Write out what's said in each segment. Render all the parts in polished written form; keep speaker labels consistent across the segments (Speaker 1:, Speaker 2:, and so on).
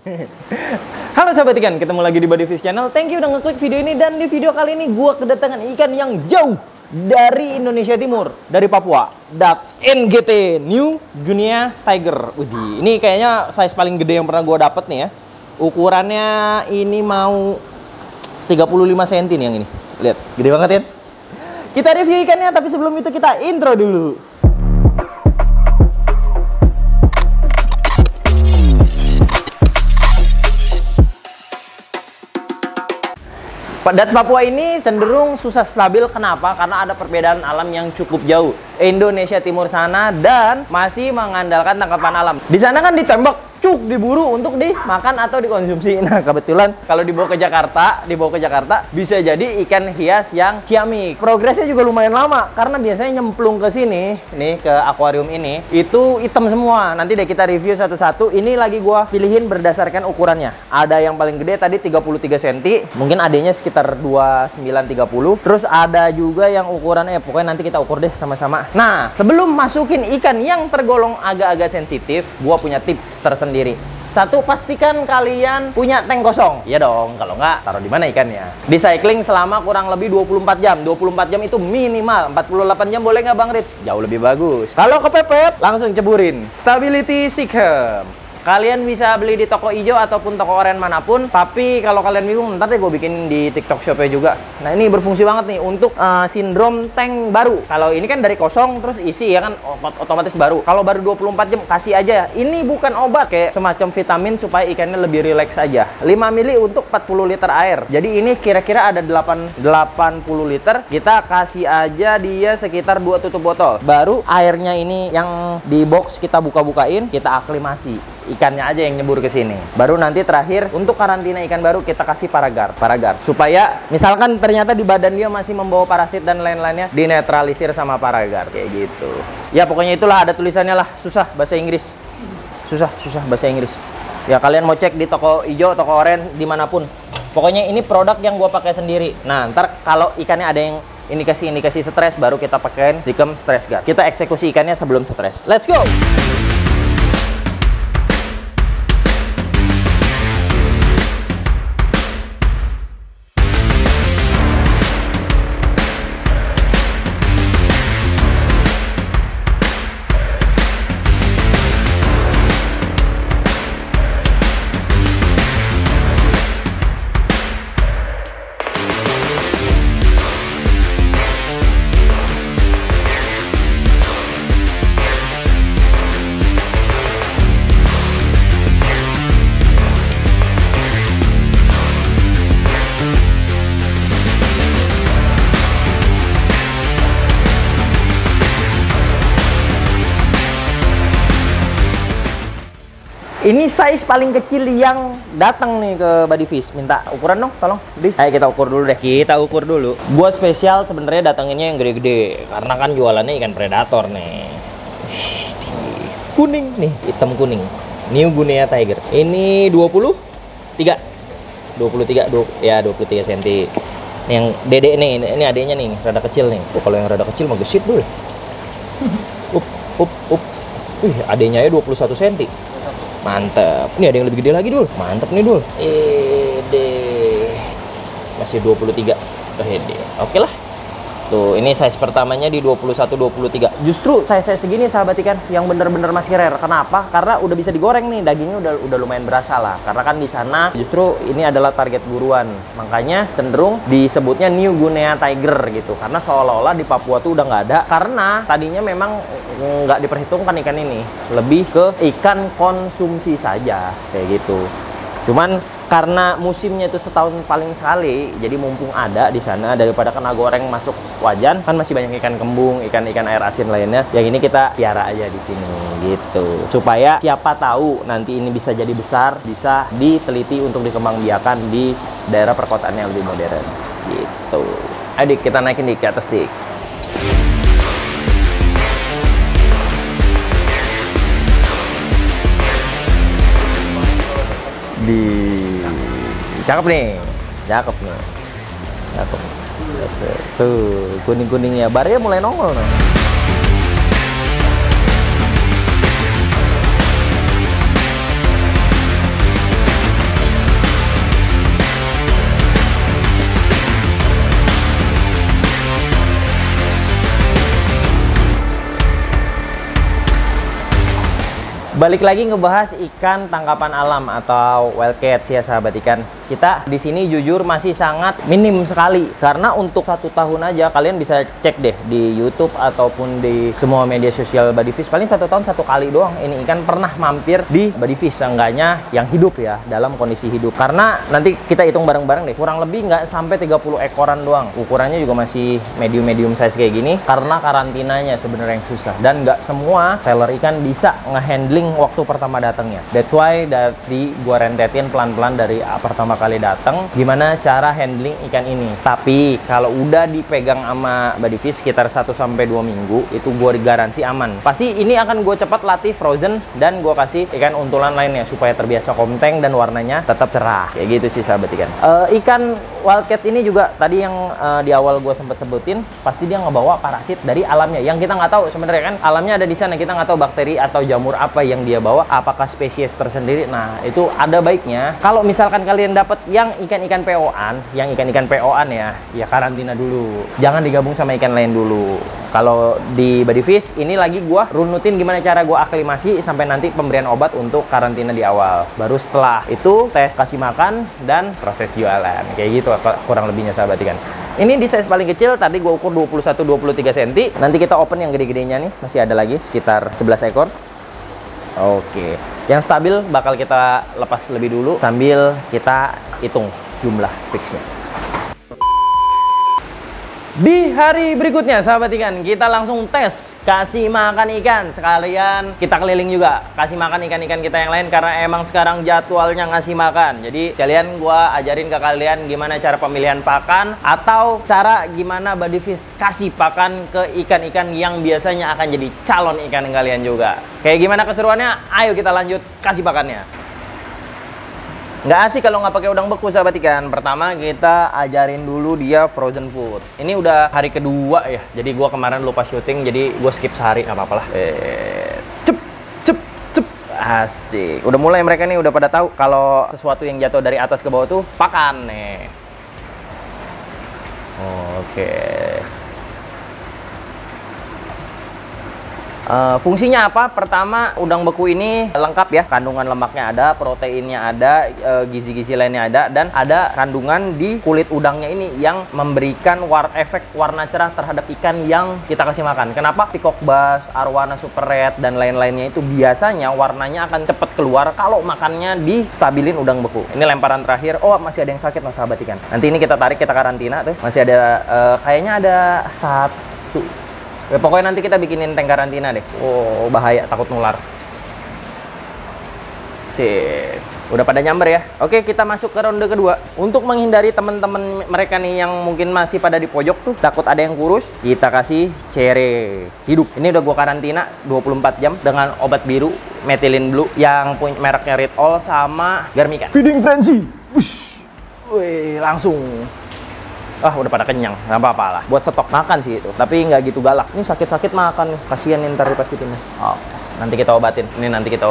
Speaker 1: Halo sahabat ikan, ketemu lagi di Body Fish Channel. Thank you udah ngeklik video ini. Dan di video kali ini gua kedatangan ikan yang jauh dari Indonesia Timur, dari Papua. That's NGT, New Guinea Tiger. Widih, ini kayaknya size paling gede yang pernah gua dapet nih ya. Ukurannya ini mau 35 cm nih yang ini. Lihat, gede banget ya. Kita review ikannya, tapi sebelum itu kita intro dulu. Dats Papua ini cenderung susah stabil. Kenapa? Karena ada perbedaan alam yang cukup jauh. Indonesia Timur sana dan masih mengandalkan tangkapan alam. Di sana kan ditembak, cuk, diburu untuk dimakan atau dikonsumsi. Nah, kebetulan kalau dibawa ke Jakarta bisa jadi ikan hias yang ciamik. Progresnya juga lumayan lama karena biasanya nyemplung ke sini, nih ke akuarium ini, itu hitam semua. Nanti deh kita review satu-satu. Ini lagi gua pilihin berdasarkan ukurannya. Ada yang paling gede tadi 33 cm, mungkin adanya sekitar 29-30. Terus ada juga yang ukurannya, pokoknya nanti kita ukur deh sama-sama. Nah, sebelum masukin ikan yang tergolong agak-agak sensitif, gua punya tips tersendiri. Satu, pastikan kalian punya tank kosong. Iya dong, kalau nggak, taruh di mana ikannya? Di cycling selama kurang lebih 24 jam. 24 jam itu minimal. 48 jam boleh nggak Bang Rich? Jauh lebih bagus. Kalau kepepet, langsung ceburin Stability Seeker. Kalian bisa beli di toko hijau ataupun toko oranye manapun. Tapi kalau kalian bingung, ntar deh gue bikin di TikTok Shopnya juga. Nah, ini berfungsi banget nih untuk sindrom tank baru. Kalau ini kan dari kosong terus isi ya kan, otomatis baru. Kalau baru 24 jam kasih aja. Ini bukan obat, kayak semacam vitamin supaya ikannya lebih rileks aja. 5 mili untuk 40 liter air. Jadi ini kira-kira ada 80 liter. Kita kasih aja dia sekitar 2 tutup botol. Baru airnya ini yang di box kita buka-bukain, kita aklimasi. Ikannya aja yang nyebur ke sini. Baru nanti terakhir untuk karantina ikan baru kita kasih paragar supaya misalkan ternyata di badan dia masih membawa parasit dan lain-lainnya, dinetralisir sama paragar kayak gitu. Ya pokoknya itulah, ada tulisannya lah, susah bahasa Inggris. Susah bahasa Inggris. Ya kalian mau cek di toko hijau, toko oranye, dimanapun. Pokoknya ini produk yang gua pakai sendiri. Nah, ntar kalau ikannya ada yang indikasi stres, baru kita pakein Zikem Stress Guard. Kita eksekusi ikannya sebelum stres. Let's go. Ini size paling kecil yang datang nih ke Body Fish. Minta ukuran dong, tolong. Ayo kita ukur dulu deh. Gua spesial sebenarnya datanginnya yang gede-gede karena kan jualannya ikan predator nih. Kuning nih, hitam kuning. New Guinea Tiger. Ini 23 cm. Yang dede nih, ini adenya nih, rada kecil nih. Oh, kalau yang rada kecil mah gesit dulu. Wih, adenya ya 21 cm. Mantep. Ini ada yang lebih gede lagi dul. Mantep nih dul. Masih 23. Oke lah. Tuh, ini size pertamanya di 21-23. Justru size segini sahabat ikan yang bener-bener masih rare. Kenapa? Karena udah bisa digoreng nih, dagingnya udah lumayan berasa lah. Karena kan di sana justru ini adalah target buruan. Makanya cenderung disebutnya New Guinea Tiger gitu. Karena seolah-olah di Papua tuh udah nggak ada. Karena tadinya memang nggak diperhitungkan ikan ini. Lebih ke ikan konsumsi saja kayak gitu. Cuman karena musimnya itu setahun paling sekali, jadi mumpung ada di sana daripada kena goreng masuk wajan, kan masih banyak ikan kembung, ikan air asin lainnya. Yang ini kita piara aja di sini gitu. Supaya siapa tahu nanti ini bisa jadi besar, bisa diteliti untuk dikembangbiakan di daerah perkotaan yang lebih modern gitu. Adik, kita naikin ke atas dik. Cakep nih. Tuh, kuning-kuningnya. Barnya mulai nongol nih. Balik lagi ngebahas ikan tangkapan alam atau wild catch ya sahabat ikan. Kita di sini jujur masih sangat minim sekali karena untuk 1 tahun aja kalian bisa cek deh di YouTube ataupun di semua media sosial Bodyfish, paling 1 tahun 1 kali doang ini ikan pernah mampir di Bodyfish, seenggaknya yang hidup ya, dalam kondisi hidup. Karena nanti kita hitung bareng-bareng deh, kurang lebih nggak sampai 30 ekoran doang. Ukurannya juga masih medium size kayak gini karena karantinanya sebenarnya yang susah dan nggak semua seller ikan bisa ngehandling waktu pertama datangnya. That's why dari gua rentetin pelan-pelan dari pertama kali datang gimana cara handling ikan ini. Tapi kalau udah dipegang sama Bodyfish sekitar 1 sampai 2 minggu itu gua garansi aman. Pasti ini akan gua cepat latih frozen dan gua kasih ikan untulan lainnya supaya terbiasa komteng dan warnanya tetap cerah. Kayak gitu sih sahabat ikan. Ikan wild catch ini juga tadi yang di awal gua sempat sebutin, pasti dia ngebawa parasit dari alamnya yang kita nggak tahu sebenarnya kan. Alamnya ada di sana, kita nggak tahu bakteri atau jamur apa yang dia bawa, apakah spesies tersendiri. Nah, itu ada baiknya kalau misalkan kalian dapat yang ikan-ikan PO-an, ya karantina dulu. Jangan digabung sama ikan lain dulu. Kalau di Bodyfish ini lagi gua runutin gimana cara gua aklimasi sampai nanti pemberian obat untuk karantina di awal. Baru setelah itu tes kasih makan dan proses jualan. Kayak gitu kurang lebihnya sahabat ikan. Ini di size paling kecil, tadi gue ukur 21-23 cm. Nanti kita open yang gede-gedenya nih, masih ada lagi sekitar 11 ekor. Oke, yang stabil bakal kita lepas lebih dulu sambil kita hitung jumlah fixnya. Di hari berikutnya sahabat ikan, kita langsung tes kasih makan ikan. Sekalian kita keliling juga kasih makan ikan-ikan kita yang lain karena emang sekarang jadwalnya ngasih makan. Jadi kalian gua ajarin ke kalian gimana cara pemilihan pakan atau cara gimana Bodyfish kasih pakan ke ikan-ikan yang biasanya akan jadi calon ikan kalian juga. Kayak gimana keseruannya? Ayo kita lanjut kasih pakannya. Nggak asik kalau nggak pakai udang beku sahabat ikan. Pertama kita ajarin dulu dia frozen food. Ini udah hari kedua ya, jadi gua kemarin lupa syuting, jadi gua skip sehari, nggak apa-apa lah. Cep asik. Udah mulai mereka nih udah pada tahu kalau sesuatu yang jatuh dari atas ke bawah tuh pakan nih. Oke. Fungsinya apa? Pertama, udang beku ini lengkap ya, kandungan lemaknya ada, proteinnya ada, gizi-gizi lainnya ada, dan ada kandungan di kulit udangnya ini yang memberikan efek warna cerah terhadap ikan yang kita kasih makan. Kenapa? Peacock bass, arwana super red, dan lain-lainnya itu biasanya warnanya akan cepet keluar kalau makannya distabilin udang beku. Ini lemparan terakhir. Oh, masih ada yang sakit loh sahabat ikan. Nanti ini kita tarik, kita karantina tuh. Masih ada, kayaknya ada 1. Ya, pokoknya nanti kita bikinin tank karantina deh. Oh, bahaya, takut nular. Sip. Udah pada nyamber ya. Oke, kita masuk ke ronde kedua. Untuk menghindari teman-teman mereka nih yang mungkin masih pada di pojok tuh, takut ada yang kurus, kita kasih cere hidup. Ini udah gua karantina 24 jam dengan obat biru, methylene blue yang punya mereknya Red All sama Garmica. Feeding frenzy. Wush. Wih, langsung. Udah pada kenyang, nggak apa-apa lah. Buat stok makan sih itu, tapi nggak gitu galak. Ini sakit-sakit makan nih, kasihan nih ntar pasti pindah. Nanti kita obatin. Ini nanti kita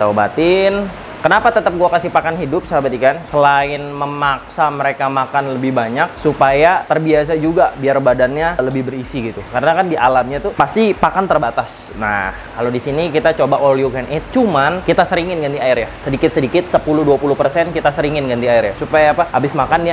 Speaker 1: obatin. Kenapa tetap gua kasih pakan hidup sahabat ikan? Selain memaksa mereka makan lebih banyak supaya terbiasa juga biar badannya lebih berisi gitu. Karena kan di alamnya tuh pasti pakan terbatas. Nah, kalau di sini kita coba all you can eat, cuman kita seringin ganti air ya. Sedikit-sedikit 10-20% kita seringin ganti air ya. Supaya apa? Habis makan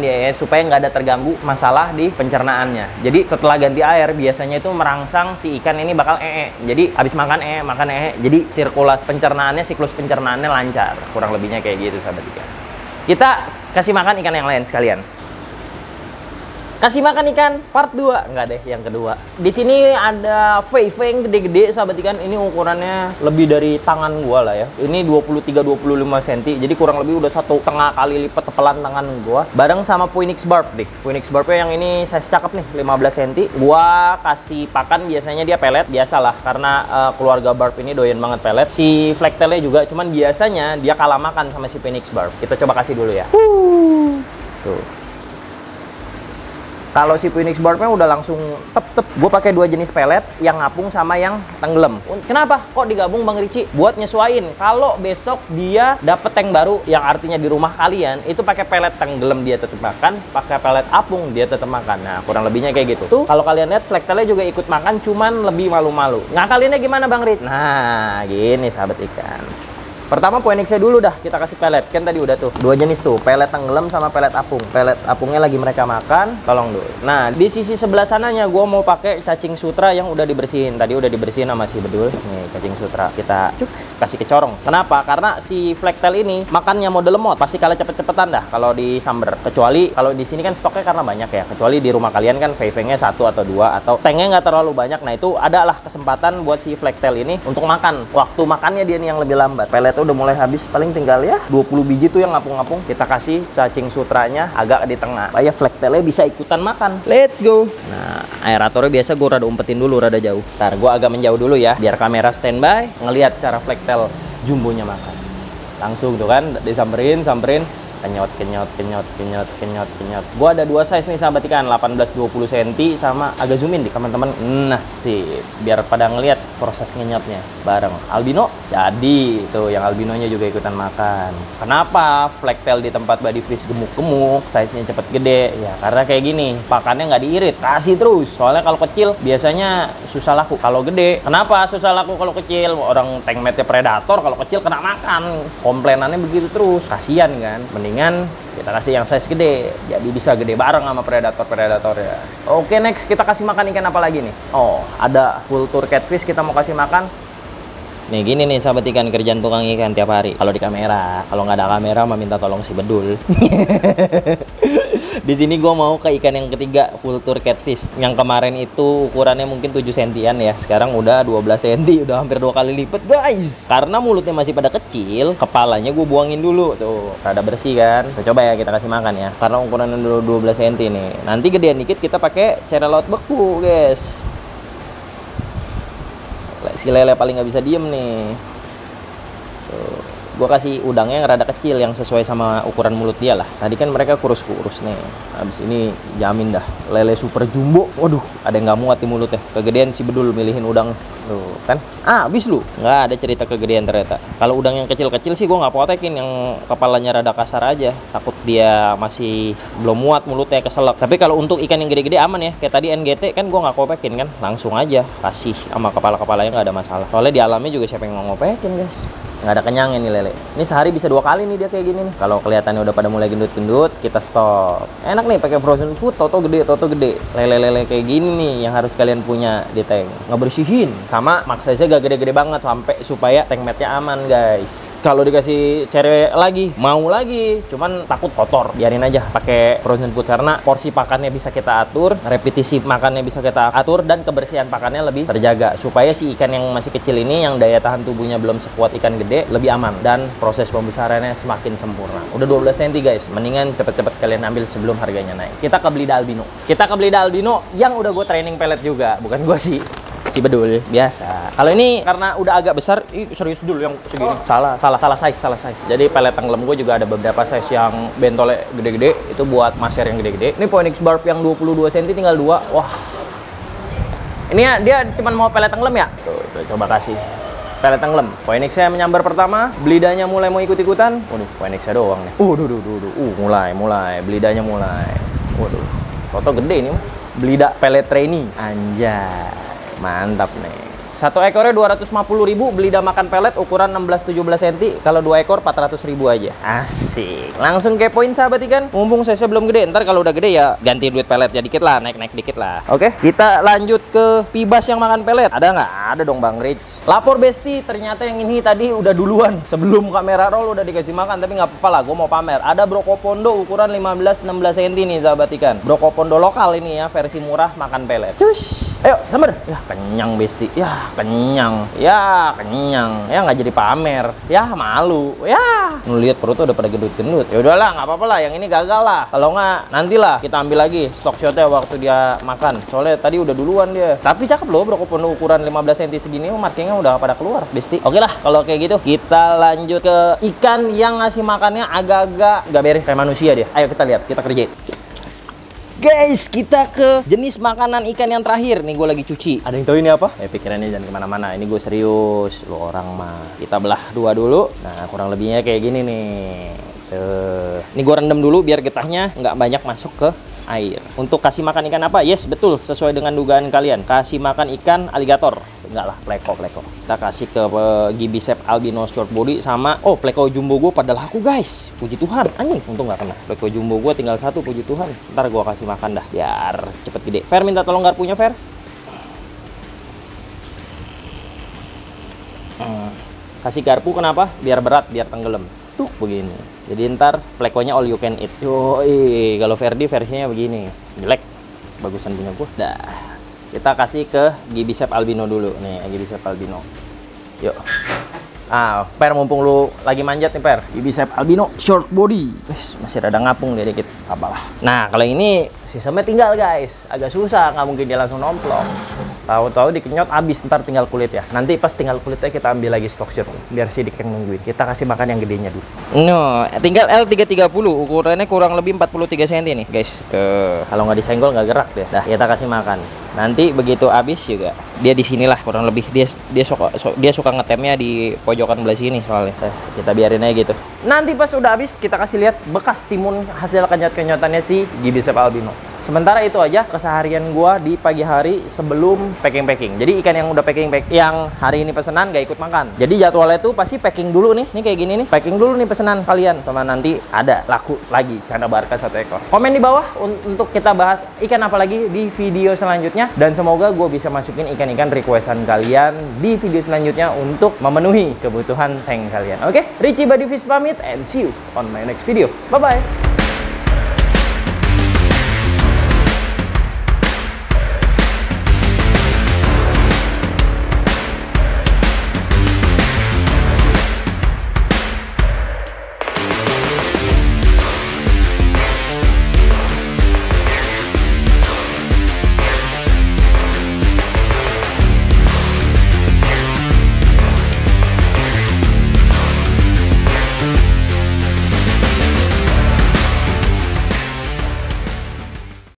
Speaker 1: dia supaya nggak ada terganggu masalah di pencernaannya. Jadi setelah ganti air biasanya itu merangsang si ikan ini bakal Jadi habis makan jadi siklus pencernaannya lancar, kurang lebihnya kayak gitu sahabat ikan. Kita kasih makan ikan yang lain sekalian. Kasih makan ikan part 2. Enggak deh, yang kedua. Di sini ada fei-fei yang gede-gede sahabat ikan. Ini ukurannya lebih dari tangan gua lah ya. Ini 23-25 cm. Jadi kurang lebih udah 1,5 kali lipat tepelan tangan gua. Bareng sama Phoenix Barb deh. Phoenix Barbnya yang ini size cakep nih, 15 cm. Gua kasih pakan biasanya dia pelet, biasalah karena keluarga Barb ini doyan banget pelet. Si Flag-tailnya juga, cuman biasanya dia kalah makan sama si Phoenix Barb. Kita coba kasih dulu ya. Tuh. Kalau si Phoenix Barb-nya udah langsung tep. Gue pakai 2 jenis pelet, yang ngapung sama yang tenggelam. Kenapa? Kok digabung Bang Ricci? Buat nyesuain. Kalau besok dia dapet tank baru, yang artinya di rumah kalian itu pakai pelet tenggelam dia tetap makan, pakai pelet apung dia tetap makan. Nah, kurang lebihnya kayak gitu. Tuh, kalau kalian lihat Flektelnya juga ikut makan, cuman lebih malu-malu. Ngakalinnya gimana Bang Ricci? Nah, gini sahabat ikan. Pertama Phoenix-nya dulu dah kita kasih pelet. Kan tadi udah tuh 2 jenis tuh, pelet tenggelam sama pelet apung. Pelet apungnya lagi mereka makan, tolong dulu. Nah, di sisi sebelah sananya gue mau pakai cacing sutra yang udah dibersihin. Tadi udah dibersihin sama si Bedul. Nih, cacing sutra kita kasih kecorong. Kenapa? Karena si Flektel ini makannya mode lemot, pasti kalah cepet-cepetan dah kalau di samber. Kecuali kalau di sini kan stoknya karena banyak ya. Kecuali di rumah kalian kan Fei-Fengnya 1 atau 2 atau tanknya nggak terlalu banyak. Nah, itu adalah kesempatan buat si Flektel ini untuk makan. Waktu makannya dia nih yang lebih lambat. Pelet udah mulai habis, paling tinggal ya 20 biji tuh yang ngapung-ngapung. Kita kasih cacing sutranya agak di tengah supaya Flektelnya bisa ikutan makan. Let's go. Nah, aeratornya biasa gue rada umpetin dulu, rada jauh. Ntar gue agak menjauh dulu ya, biar kamera standby ngelihat cara Flektel jumbonya makan. Langsung tuh kan disamperin, kenyot. Gua ada 2 size nih sahabat ikan, 18-20 cm sama agak zoom in di teman-teman. Nah, sip. Biar pada ngeliat proses ngenyotnya bareng albino. Jadi, tuh yang albinonya juga ikutan makan. Kenapa Flektel di tempat body fish gemuk-gemuk, size-nya cepet gede? Ya, karena kayak gini, pakannya nggak diirit, kasih terus. Soalnya kalau kecil biasanya susah laku. Kalau gede, kenapa susah laku kalau kecil? Orang tank mate predator kalau kecil kena makan. Komplainannya begitu terus. Kasian kan? Mendingan kita kasih yang size gede, jadi bisa gede bareng sama predator ya. Oke, next kita kasih makan ikan apa lagi nih? Oh, ada Vulture Catfish kita mau kasih makan. Nih gini nih sahabat ikan, kerjaan tukang ikan tiap hari. Kalau di kamera, kalau nggak ada kamera mah minta tolong si Bedul. Di sini gue mau ke ikan yang ketiga, Vulture Catfish. Yang kemarin itu ukurannya mungkin 7 sentian ya. Sekarang udah 12 cm, udah hampir 2 kali lipat, guys. Karena mulutnya masih pada kecil, kepalanya gue buangin dulu tuh. Rada bersih kan. Kita coba ya kita kasih makan ya. Karena ukurannya 12 cm nih. Nanti gedean dikit kita pakai cara laut beku, guys. Si lele paling nggak bisa diem nih. Tuh. Gue kasih udangnya yang rada kecil yang sesuai sama ukuran mulut dia lah. Tadi kan mereka kurus-kurus nih. Habis ini jamin dah lele super jumbo. Waduh, ada yang nggak muat di mulutnya. Kegedean si Bedul milihin udang. Tuh kan? Habis lu. Nggak ada cerita kegedean ternyata. Kalau udang yang kecil-kecil sih gue nggak potekin, yang kepalanya rada kasar aja. Takut dia masih belum muat mulutnya keselak. Tapi kalau untuk ikan yang gede-gede aman ya. Kayak tadi NGT kan gue nggak kopekin kan. Langsung aja kasih sama kepala-kepalanya, nggak ada masalah. Soalnya di alamnya juga siapa yang mau ngopekin, guys. Nggak ada kenyangnya nih lele. Ini sehari bisa 2 kali nih dia kayak gini nih. Kalau kelihatannya udah pada mulai gendut-gendut, kita stop. Enak nih pakai frozen food, toto gede. Lele-lele kayak gini nih yang harus kalian punya di tank. Ngebersihin. Sama maksa saya gak gede-gede banget sampai supaya tank mate-nya aman, guys. Kalau dikasih cere lagi, mau lagi. Cuman takut kotor. Biarin aja pakai frozen food karena porsi pakannya bisa kita atur, repetisi makannya bisa kita atur, dan kebersihan pakannya lebih terjaga supaya si ikan yang masih kecil ini yang daya tahan tubuhnya belum sekuat ikan gede lebih aman dan proses pembesarannya semakin sempurna. Udah 12 cm, guys. Mendingan cepet-cepet kalian ambil sebelum harganya naik. Kita ke Belida albino. Yang udah gue training pelet juga, bukan gue sih. Si Bedul biasa. Kalau ini karena udah agak besar, serius dulu yang segini. Salah size. Jadi pelet tenggelam gue juga ada beberapa size yang bentolnya gede-gede, itu buat maser yang gede-gede. Ini Phoenix Barb yang 22 cm tinggal 2. Wah. Ini ya dia cuma mau pelet tenggelam ya? Tuh, coba kasih. Pelet tenggelam. Phoenix-nya menyambar pertama, Belidanya mulai mau ikut-ikutan. Waduh, Phoenix-nya doang nih. Mulai. Belidanya mulai. Waduh. Toto gede ini mah. Belida pelet trainee. Anjay. Mantap nih. Satu ekornya 250.000, Belida makan pelet ukuran 16-17 cm. Kalau 2 ekor 400.000 aja. Asik. Langsung kepoin sahabat ikan. Mumpung saya belum gede, ntar kalau udah gede ya ganti duit peletnya dikit lah, naik dikit lah. Oke, kita lanjut ke Pibas yang makan pelet. Ada nggak? Ada dong Bang Rich. Lapor Besti, ternyata yang ini tadi udah duluan. Sebelum kamera roll udah dikasih makan, tapi nggak apa-apa lah, gue mau pamer. Ada Brokopondo ukuran 15-16 cm nih sahabat ikan. Brokopondo lokal ini ya, versi murah makan pelet. Cus. Ayo, sambar. Ya, kenyang Besti. Ya, kenyang. Ya, nggak jadi pamer. Ya, malu. Ya, lu lihat perutnya udah pada gendut-gendut. Ya udahlah, nggak apa-apa lah. Yang ini gagal lah. Kalau nggak, nantilah kita ambil lagi stock shotnya waktu dia makan. Soalnya tadi udah duluan dia. Tapi cakep loh, Brokopondo ukuran 15 cm segini, markingnya udah pada keluar, Besti. Oke lah, kalau kayak gitu kita lanjut ke ikan yang ngasih makannya agak-agak nggak beres kayak manusia dia. Ayo kita lihat, kita kerjain. Guys, kita ke jenis makanan ikan yang terakhir. Nih gue lagi cuci. Ada yang tahu ini apa? Pikirannya jangan kemana-mana. Ini gue serius. Lo orang mah. Kita belah dua dulu. Nah, kurang lebihnya kayak gini nih. Tuh. Ini gue rendam dulu biar getahnya nggak banyak masuk ke air. Untuk kasih makan ikan apa? Yes, betul. Sesuai dengan dugaan kalian. Kasih makan ikan aligator. Enggak lah, pleko. Kita kasih ke Gibicep albino short body sama pleko jumbo gue pada laku guys. Puji Tuhan, anjing, untung nggak kena. Pleko jumbo gue tinggal satu, puji Tuhan. Ntar gue kasih makan dah, biar cepet gede. Fer, minta tolong garpunya, Fer. Kasih garpu kenapa? Biar berat, biar tenggelam. Tuh begini. Jadi ntar plekonya all you can eat. Yoi, kalau Ferdi versinya begini. Jelek, bagusan punya gue. Dah. Kita kasih ke Gibicep albino dulu. Nih, Gibicep albino. Yuk. Per, mumpung lu lagi manjat nih, Per. Gibicep albino short body. Masih rada ngapung dia dikit. Apalah. Nah, kalau ini sistemnya tinggal, guys. Agak susah, nggak mungkin dia langsung nomplok. Tahu-tahu dikenyot abis, ntar tinggal kulit ya. Nanti pas tinggal kulitnya kita ambil lagi stok shoot. Biar sidik yang nungguin. Kita kasih makan yang gedenya dulu. No, tinggal L330. Ukurannya kurang lebih 43 cm nih, guys. Kalau nggak disenggol nggak gerak deh. Dah, kita kasih makan. Nanti begitu habis juga dia di sinilah kurang lebih dia suka ngetemnya di pojokan belah sini soalnya. Kita biarin aja gitu. Nanti pas udah habis kita kasih lihat bekas timun hasil kenyot-kenyotannya si Gibicep albino. Sementara itu aja keseharian gua di pagi hari sebelum packing. Jadi ikan yang udah packing yang hari ini pesanan gak ikut makan. Jadi jadwalnya tuh pasti packing dulu nih. Nih kayak gini nih. Packing dulu nih pesanan kalian. Sama nanti ada laku lagi Canda Barca 1 ekor. Komen di bawah untuk kita bahas ikan apa lagi di video selanjutnya. Dan semoga gue bisa masukin ikan-ikan requestan kalian di video selanjutnya untuk memenuhi kebutuhan tank kalian. Oke? Richie Body Fish pamit and see you on my next video. Bye-bye.